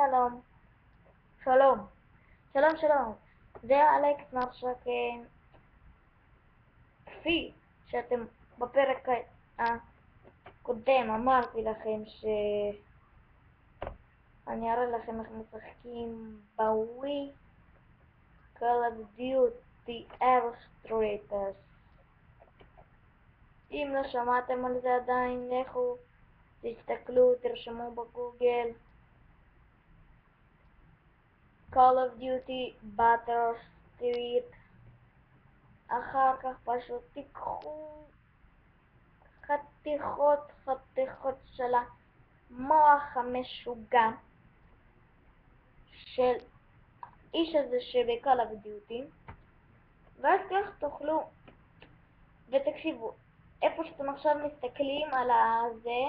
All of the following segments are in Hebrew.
שלום, שלום, שלום, שלום. זה אלכס מרשקן. כפי שאתם בפרק הקודם אמרתי לכם שאני אראה לכם איך משחקים בווי Call of Duty Illustrators. אם לא שמעתם על זה עדיין, לכו, תסתכלו, תרשמו בגוגל Call of Duty Battlefield. אחר כך פשוט תיקחו חתיכות של המוח המשוגע של איש הזה שבקול אוף דיוטי, ואז כך תוכלו, ותקשיבו, איפה שאתם עכשיו מסתכלים על הזה,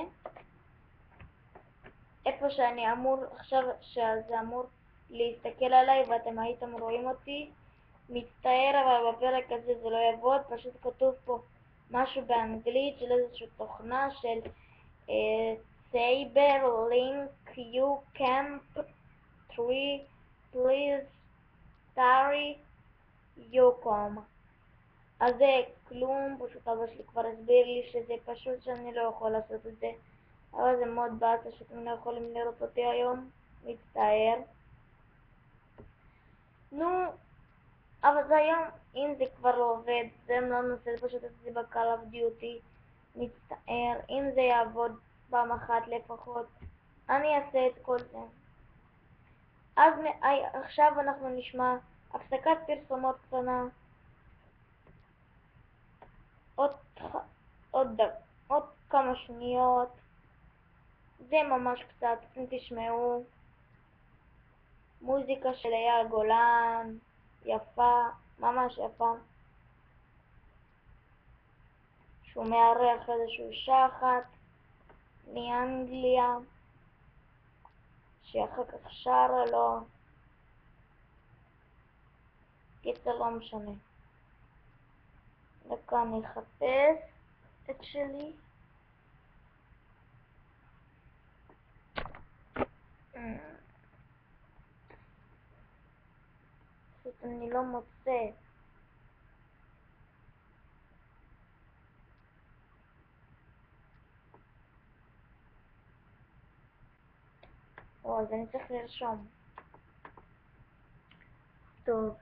איפה שאני אמור עכשיו, שזה אמור להסתכל עליי ואתם הייתם רואים אותי, מצטער, אבל בפרק הזה זה לא יעבוד. פשוט כתוב פה משהו באנגלית של איזושהי תוכנה של Saber Link You Camp 3 Please Starry Yocom. אז זה כלום, פשוט אבא שלי כבר הסביר לי שזה פשוט שאני לא יכול לעשות את זה, אבל זה מאוד באסה שאתם לא יכולים לראות אותי היום, מצטער. נו, אבל זה היום, אם זה כבר לא עובד, זה לא נושא, פשוט את זה בקול אוף דיוטי, מצטער. אם זה יעבוד פעם אחת לפחות, אני אעשה את כל זה. אז עכשיו אנחנו נשמע הפסקת פרסומות קטנה, עוד כמה שניות, זה ממש קצת, אתם תשמעו מוזיקה של אייל גולן, יפה, ממש יפה, שהוא מארח איזשהו אישה אחת מאנגליה שאחר כך שרה לו. קיצר, לא משנה. דקה, אני אחפש את שלי. פשוט אני לא מוצא. אז אני צריך לרשום. טוב,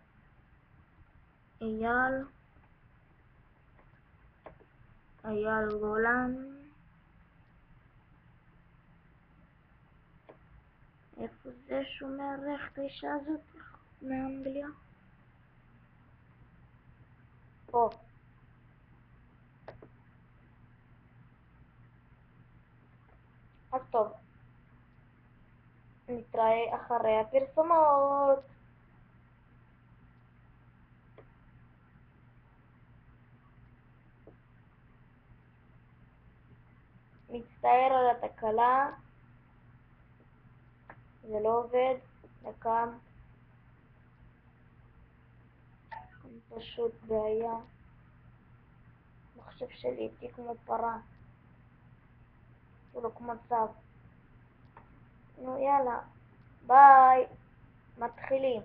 אייל גולן, איפה זה שהוא מארח את האישה הזאת מאנגליה? פה. אז טוב, נתראה אחרי הפרסומות. מצטער על התקלה, זה לא עובד. דקה, פשוט בעיה. המחשב שלי איתי כמו פרה, כאילו כמו צב. נו יאללה, ביי, מתחילים.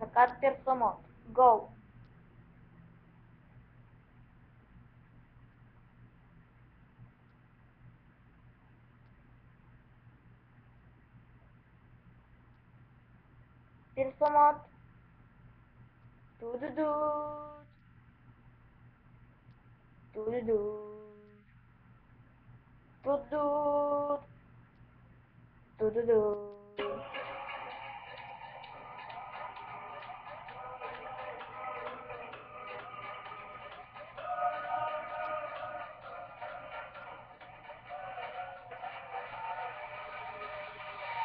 הפסקת פרסומות, גו. פרסומות. דודודוד, דודודוד, דודוד, דודודוד.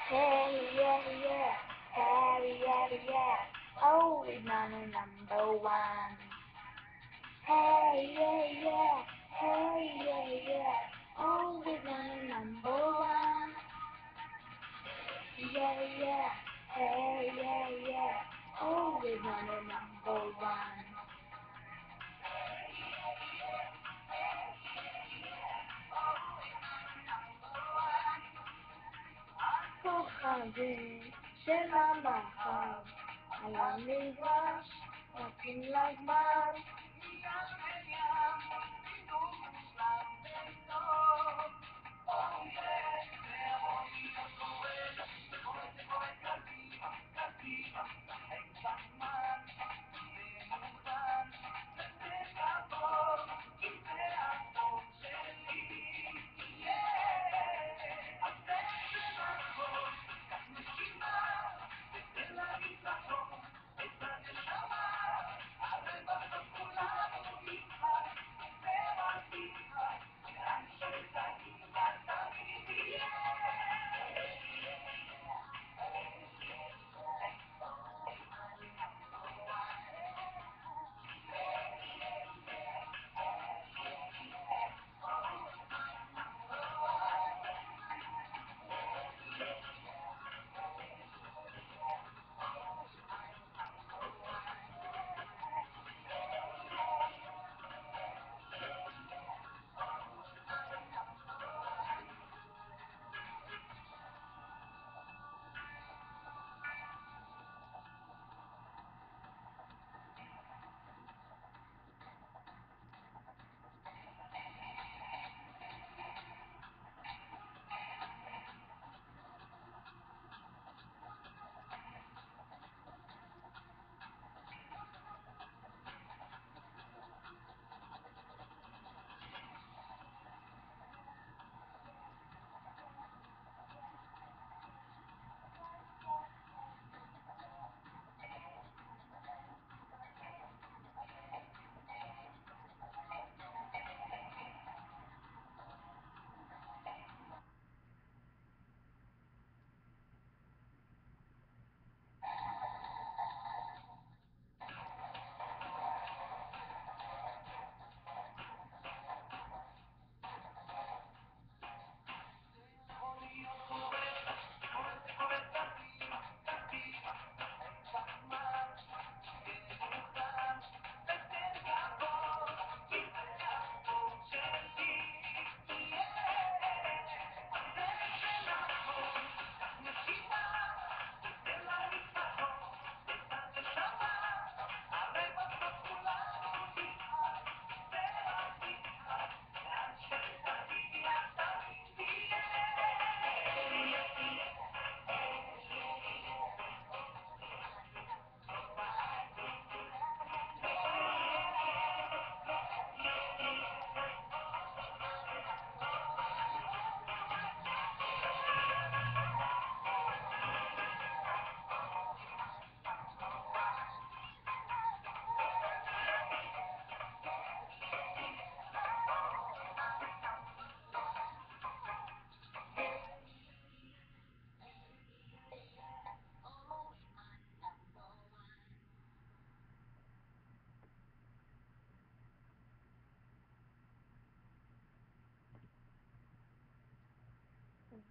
Hey, yeah, yeah, hey, yeah, yeah, oh, we're not a number one. Hey, yeah, yeah, hey, yeah, yeah, oh, we're not a number one. Yeah, yeah, hey, yeah, yeah, oh, we're not a number one. האוויר של המחר, הים נגרש, מתאים לזמן, ים בין ים, בידור מושלם וטוב. אוי זה יכול להיות קורה, זה קורה קדימה, קדימה, אין זמן, זה מוכן, זה תעבור, כי זה החוק שלי.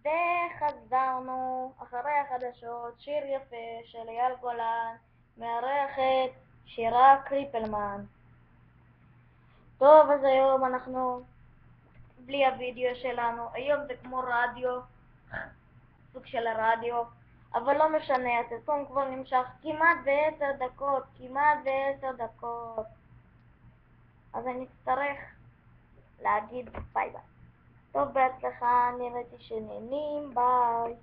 וחזרנו אחרי החדשות. שיר יפה של אייל גולן, מארחת שירה קריפלמן. טוב, אז היום אנחנו בלי הוידאו שלנו. היום זה כמו רדיו, סוג של הרדיו, אבל לא משנה, הסרטון כבר נמשך כמעט 10 דקות, אז אני אצטרך להגיד ביי ביי. טוב, בהצלחה, נראיתי שנהנים, ביי.